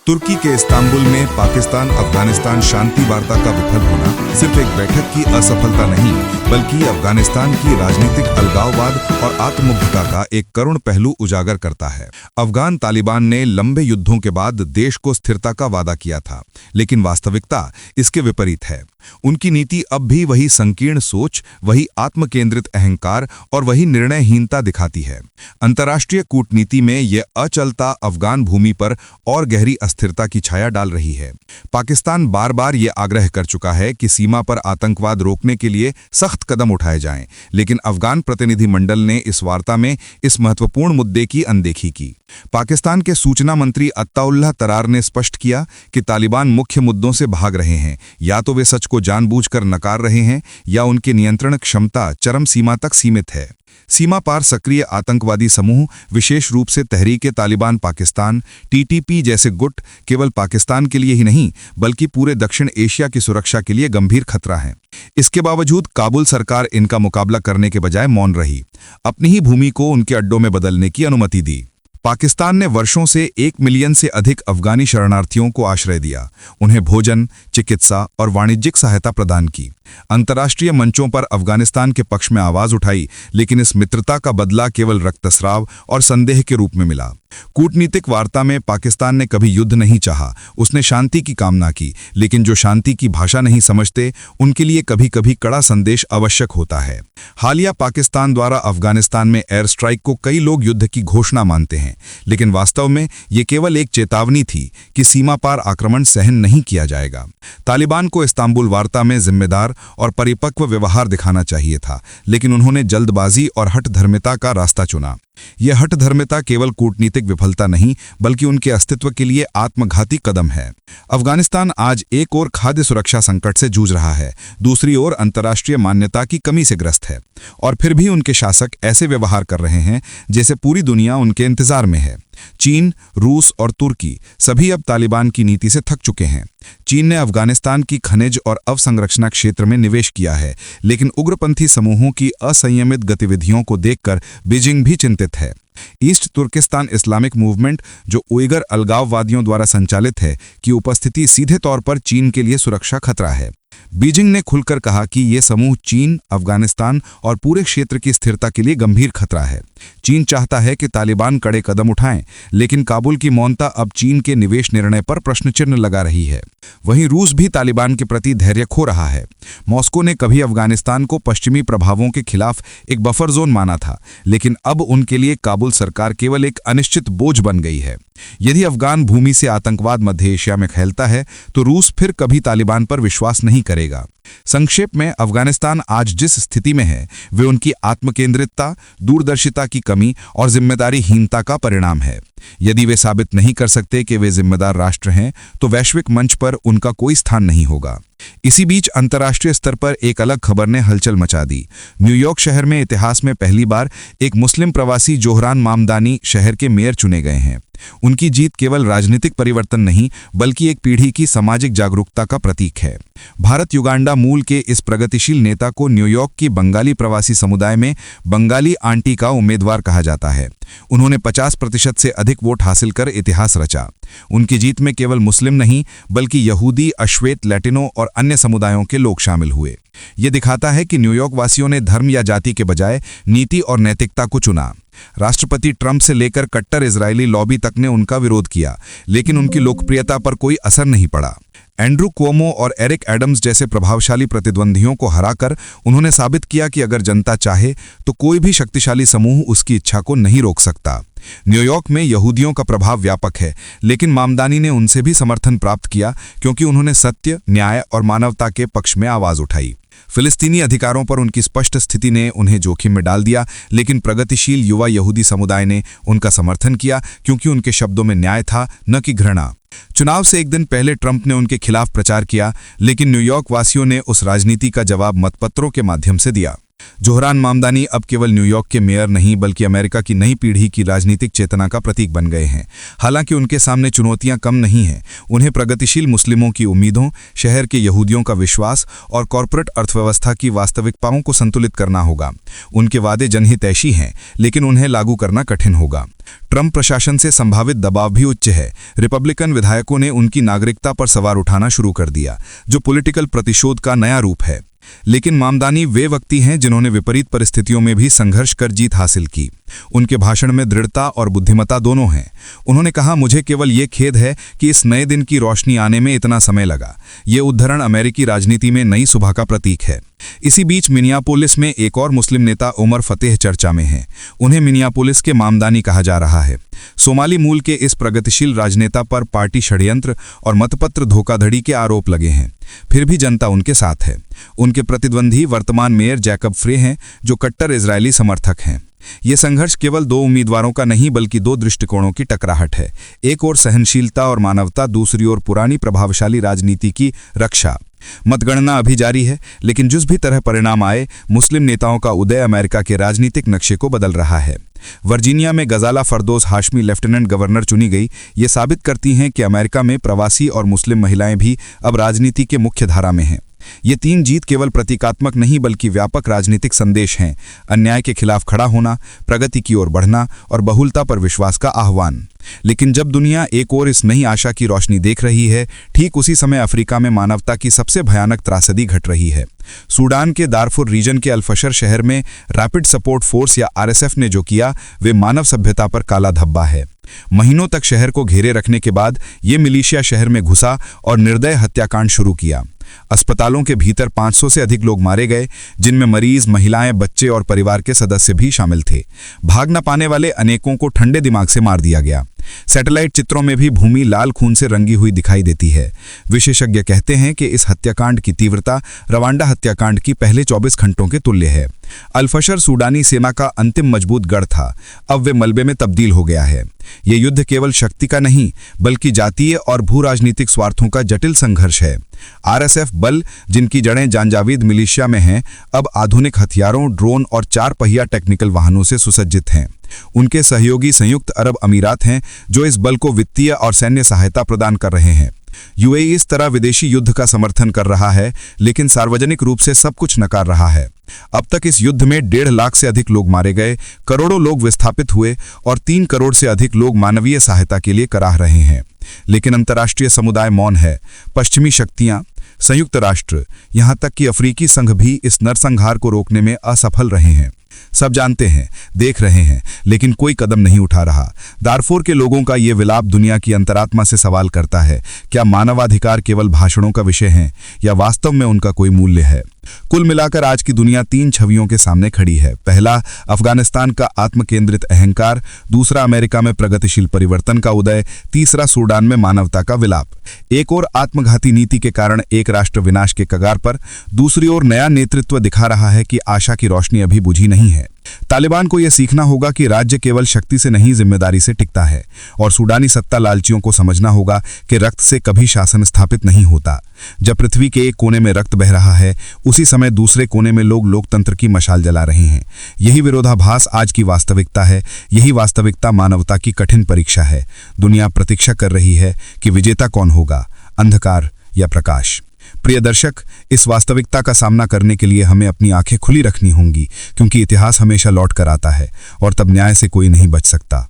तुर्की के इस्तांबुल में पाकिस्तान अफगानिस्तान शांति वार्ता का विफल होना सिर्फ एक बैठक की असफलता नहीं, बल्कि अफगानिस्तान की राजनीतिक अलगाववाद और आत्ममुग्धता का एक करुण पहलू उजागर करता है। अफगान तालिबान ने लंबे युद्धों के बाद देश को स्थिरता का वादा किया था, लेकिन वास्तविकता इसके विपरीत है। उनकी नीति अब भी वही संकीर्ण सोच, वही आत्मकेंद्रित अहंकार और वही निर्णयहीनता दिखाती है। अंतर्राष्ट्रीय कूटनीति में यह अचलता अफगान भूमि पर और गहरी अस्थिरता की छाया डाल रही है। पाकिस्तान बार बार ये आग्रह कर चुका है कि सीमा पर आतंकवाद रोकने के लिए सख्त कदम उठाए जाएं, लेकिन अफगान प्रतिनिधिमंडल ने इस वार्ता में इस महत्वपूर्ण मुद्दे की अनदेखी की। पाकिस्तान के सूचना मंत्री अत्ताउल्लाह तरार ने स्पष्ट किया कि तालिबान मुख्य मुद्दों से भाग रहे हैं। या तो वे सच को जानबूझकर नकार रहे हैं या उनकी नियंत्रण क्षमता चरम सीमा तक सीमित है। सीमा पार सक्रिय आतंकवादी समूह, विशेष रूप से तहरीक-ए-तालिबान पाकिस्तान (TTP) जैसे गुट केवल पाकिस्तान के लिए ही नहीं, बल्कि पूरे दक्षिण एशिया की सुरक्षा के लिए गंभीर खतरा हैं। इसके बावजूद काबुल सरकार इनका मुकाबला करने के बजाय मौन रही, अपनी ही भूमि को उनके अड्डों में बदलने की अनुमति दी। पाकिस्तान ने वर्षों से 1 मिलियन से अधिक अफगानी शरणार्थियों को आश्रय दिया, उन्हें भोजन, चिकित्सा और वाणिज्यिक सहायता प्रदान की। अंतर्राष्ट्रीय मंचों पर अफगानिस्तान के पक्ष में आवाज उठाई, लेकिन इस मित्रता का बदला केवल रक्तस्राव और संदेह के रूप में मिला। कूटनीतिक वार्ता में पाकिस्तान ने कभी युद्ध नहीं चाहा, उसने शांति की कामना की, लेकिन जो शांति की भाषा नहीं समझते, उनके लिए कभी कभी कड़ा संदेश आवश्यक होता है। हालिया पाकिस्तान द्वारा अफगानिस्तान में एयर स्ट्राइक को कई लोग युद्ध की घोषणा मानते हैं, लेकिन वास्तव में ये केवल एक चेतावनी थी कि सीमा पार आक्रमण सहन नहीं किया जाएगा। तालिबान को इस्तांबुल वार्ता में जिम्मेदार और परिपक्व व्यवहार दिखाना चाहिए था, लेकिन उन्होंने जल्दबाजी और हठधर्मिता का रास्ता चुना। यह हठधर्मिता केवल कूटनीतिक विफलता नहीं, बल्कि उनके अस्तित्व के लिए आत्मघाती कदम है। अफगानिस्तान आज एक ओर खाद्य सुरक्षा संकट से जूझ रहा है, दूसरी ओर अंतर्राष्ट्रीय मान्यता की कमी से ग्रस्त है, और फिर भी उनके शासक ऐसे व्यवहार कर रहे हैं जैसे पूरी दुनिया उनके इंतजार में है। चीन, रूस और तुर्की सभी अब तालिबान की नीति से थक चुके हैं। चीन ने अफगानिस्तान की खनिज और अवसंरचना क्षेत्र में निवेश किया है, लेकिन उग्रपंथी समूहों की असंयमित गतिविधियों को देखकर बीजिंग भी चिंतित है। ईस्ट तुर्किस्तान इस्लामिक मूवमेंट, जो उइगर अलगाववादियों द्वारा संचालित है, की उपस्थिति सीधे तौर पर चीन के लिए सुरक्षा खतरा है। बीजिंग ने खुलकर कहा कि ये समूह चीन, अफगानिस्तान और पूरे क्षेत्र की स्थिरता के लिए गंभीर खतरा है। चीन चाहता है कि तालिबान कड़े कदम उठाएं, लेकिन काबुल की मौनता अब चीन के निवेश निर्णय पर प्रश्नचिन्ह लगा रही है। वहीं रूस भी तालिबान के प्रति धैर्य खो रहा है। मॉस्को ने कभी अफगानिस्तान को पश्चिमी प्रभावों के खिलाफ एक बफर जोन माना था, लेकिन अब उनके लिए काबुल सरकार केवल एक अनिश्चित बोझ बन गई है। यदि अफगान भूमि से आतंकवाद मध्य एशिया में फैलता है, तो रूस फिर कभी तालिबान पर विश्वास नहीं करेगा। संक्षेप में, अफगानिस्तान आज जिस स्थिति में है, वे उनकी आत्मकेंद्रितता, दूरदर्शिता की कमी और जिम्मेदारीहीनता का परिणाम है। यदि वे साबित नहीं कर सकते कि वे जिम्मेदार राष्ट्र हैं, तो वैश्विक मंच पर उनका कोई स्थान नहीं होगा। इसी बीच अंतर्राष्ट्रीय स्तर पर एक अलग खबर ने हलचल मचा दी। न्यूयॉर्क शहर में इतिहास में पहली बार एक मुस्लिम प्रवासी जोहरान मामदानी शहर के मेयर चुने गए हैं। उनकी जीत केवल राजनीतिक परिवर्तन नहीं, बल्कि एक पीढ़ी की सामाजिक जागरूकता का प्रतीक है। भारत युगांडा मूल के इस प्रगतिशील नेता को न्यूयॉर्क की बंगाली प्रवासी समुदाय में बंगाली आंटी का उम्मीदवार कहा जाता है। उन्होंने 50% से अधिक वोट हासिल कर इतिहास रचा। उनकी जीत में केवल मुस्लिम नहीं, बल्कि यहूदी, अश्वेत, लैटिनो और अन्य समुदायों के लोग शामिल हुए। ये दिखाता है कि न्यूयॉर्क वासियों ने धर्म या जाति के बजाय नीति और नैतिकता को चुना। राष्ट्रपति ट्रंप से लेकर कट्टर इजरायली लॉबी तक ने उनका विरोध किया, लेकिन उनकी लोकप्रियता पर कोई असर नहीं पड़ा। एंड्रू क्वोमो और एरिक एडम्स जैसे प्रभावशाली प्रतिद्वंदियों को हराकर उन्होंने साबित किया कि अगर जनता चाहे तो कोई भी शक्तिशाली समूह उसकी इच्छा को नहीं रोक सकता। न्यूयॉर्क में यहूदियों का प्रभाव व्यापक है, लेकिन मामदानी ने उनसे भी समर्थन प्राप्त किया, क्योंकि उन्होंने सत्य, न्याय और मानवता के पक्ष में आवाज उठाई। फिलिस्तीनी अधिकारों पर उनकी स्पष्ट स्थिति ने उन्हें जोखिम में डाल दिया, लेकिन प्रगतिशील युवा यहूदी समुदाय ने उनका समर्थन किया, क्योंकि उनके शब्दों में न्याय था, न कि घृणा। चुनाव से एक दिन पहले ट्रंप ने उनके खिलाफ प्रचार किया, लेकिन न्यूयॉर्क वासियों ने उस राजनीति का जवाब मतपत्रों के माध्यम से दिया। जोहरान मामदानी अब केवल न्यूयॉर्क के मेयर नहीं बल्कि अमेरिका की नई पीढ़ी की राजनीतिक चेतना का प्रतीक बन गए हैं। हालांकि उनके सामने चुनौतियां कम नहीं हैं। उन्हें प्रगतिशील मुस्लिमों की उम्मीदों, शहर के यहूदियों का विश्वास और कॉरपोरेट अर्थव्यवस्था की वास्तविकताओं को संतुलित करना होगा। उनके वादे जनहितैषी हैं, लेकिन उन्हें लागू करना कठिन होगा। ट्रंप प्रशासन से संभावित दबाव भी उच्च है। रिपब्लिकन विधायकों ने उनकी नागरिकता पर सवाल उठाना शुरू कर दिया, जो पॉलिटिकल प्रतिशोध का नया रूप है। लेकिन मामदानी वे व्यक्ति हैं जिन्होंने विपरीत परिस्थितियों में भी संघर्ष कर जीत हासिल की। उनके भाषण में दृढ़ता और बुद्धिमत्ता दोनों हैं। उन्होंने कहा, मुझे केवल ये खेद है कि इस नए दिन की रोशनी आने में इतना समय लगा। ये उद्धरण अमेरिकी राजनीति में नई सुबह का प्रतीक है। इसी बीच मिनियापोलिस में एक और मुस्लिम नेता उमर फतेह चर्चा में हैं। उन्हें मिनियापोलिस के मामदानी कहा जा रहा है। सोमाली मूल के इस प्रगतिशील राजनेता पर पार्टी षड्यंत्र और मतपत्र धोखाधड़ी के आरोप लगे हैं। फिर भी जनता उनके साथ है। उनके प्रतिद्वंदी वर्तमान मेयर जैकब फ्रे हैं, जो कट्टर इजरायली समर्थक हैं। ये संघर्ष केवल दो उम्मीदवारों का नहीं बल्कि दो दृष्टिकोणों की टकराहट है। एक ओर सहनशीलता और मानवता, दूसरी ओर पुरानी प्रभावशाली राजनीति की रक्षा। मतगणना अभी जारी है, लेकिन जिस भी तरह परिणाम आए, मुस्लिम नेताओं का उदय अमेरिका के राजनीतिक नक्शे को बदल रहा है। वर्जीनिया में गजाला फरदौस हाशमी लेफ्टिनेंट गवर्नर चुनी गई। ये साबित करती हैं कि अमेरिका में प्रवासी और मुस्लिम महिलाएं भी अब राजनीति के मुख्य धारा में हैं। ये तीन जीत केवल प्रतीकात्मक नहीं बल्कि व्यापक राजनीतिक संदेश हैं। अन्याय के खिलाफ खड़ा होना, प्रगति की ओर बढ़ना और बहुलता पर विश्वास का आह्वान। लेकिन जब दुनिया एक ओर इस नई आशा की रोशनी देख रही है, ठीक उसी समय अफ्रीका में मानवता की सबसे भयानक त्रासदी घट रही है। सूडान के दारफुर रीजन के अल-फशर शहर में रैपिड सपोर्ट फोर्स या आरएसएफ ने जो किया, वे मानव सभ्यता पर काला धब्बा है। महीनों तक शहर को घेरे रखने के बाद ये मिलिशिया शहर में घुसा और निर्दय हत्याकांड शुरू किया। अस्पतालों के भीतर 500 से अधिक लोग मारे गए, जिनमें मरीज, महिलाएं, बच्चे और परिवार के सदस्य भी शामिल थे। भाग न पाने वाले अनेकों को ठंडे दिमाग से मार दिया गया। सैटेलाइट चित्रों में भी भूमि लाल खून से रंगी हुई दिखाई देती है। विशेषज्ञ कहते हैं कि इस हत्याकांड की तीव्रता रवांडा हत्याकांड की पहले 24 घंटों के तुल्य है। अल-फशर सूडानी सेना का अंतिम मजबूत गढ़ था, अब वे मलबे में तब्दील हो गया है। ये युद्ध केवल शक्ति का नहीं बल्कि जातीय और भू राजनीतिक स्वार्थों का जटिल संघर्ष है। आरएसएफ बल, जिनकी जड़ें जानजावीद मिलिशिया में हैं, अब आधुनिक हथियारों, ड्रोन और 4 पहिया टेक्निकल वाहनों से सुसज्जित हैं। उनके सहयोगी संयुक्त अरब अमीरात हैं, जो इस बल को वित्तीय और सैन्य सहायता प्रदान कर रहे हैं। यूएई इस तरह विदेशी युद्ध का समर्थन कर रहा है, लेकिन सार्वजनिक रूप से सब कुछ नकार रहा है। अब तक इस युद्ध में 1.5 लाख से अधिक लोग मारे गए, करोड़ों लोग विस्थापित हुए और 3 करोड़ से अधिक लोग मानवीय सहायता के लिए कराह रहे हैं। लेकिन अंतर्राष्ट्रीय समुदाय मौन है। पश्चिमी शक्तियां, संयुक्त राष्ट्र, यहां तक कि अफ्रीकी संघ भी इस नरसंहार को रोकने में असफल रहे हैं। सब जानते हैं, देख रहे हैं, लेकिन कोई कदम नहीं उठा रहा। दारफुर के लोगों का ये विलाप दुनिया की अंतरात्मा से सवाल करता है, क्या मानवाधिकार केवल भाषणों का विषय हैं या वास्तव में उनका कोई मूल्य है? कुल मिलाकर आज की दुनिया 3 छवियों के सामने खड़ी है। पहला, अफगानिस्तान का आत्मकेंद्रित अहंकार। दूसरा, अमेरिका में प्रगतिशील परिवर्तन का उदय। तीसरा, सूडान में मानवता का विलाप। एक और आत्मघाती नीति के कारण एक राष्ट्र विनाश के कगार पर, दूसरी ओर नया नेतृत्व दिखा रहा है कि आशा की रोशनी अभी बुझी नहीं है। तालिबान को यह सीखना होगा कि राज्य केवल शक्ति से नहीं जिम्मेदारी से टिकता है, और सूडानी सत्ता लालचियों को समझना होगा कि रक्त से कभी शासन स्थापित नहीं होता। जब पृथ्वी के एक कोने में रक्त बह रहा है, उसी समय दूसरे कोने में लोग लोकतंत्र की मशाल जला रहे हैं। यही विरोधाभास आज की वास्तविकता है। यही वास्तविकता मानवता की कठिन परीक्षा है। दुनिया प्रतीक्षा कर रही है कि विजेता कौन होगा, अंधकार या प्रकाश। प्रिय दर्शक, इस वास्तविकता का सामना करने के लिए हमें अपनी आंखें खुली रखनी होंगी, क्योंकि इतिहास हमेशा लौट कर आता है और तब न्याय से कोई नहीं बच सकता।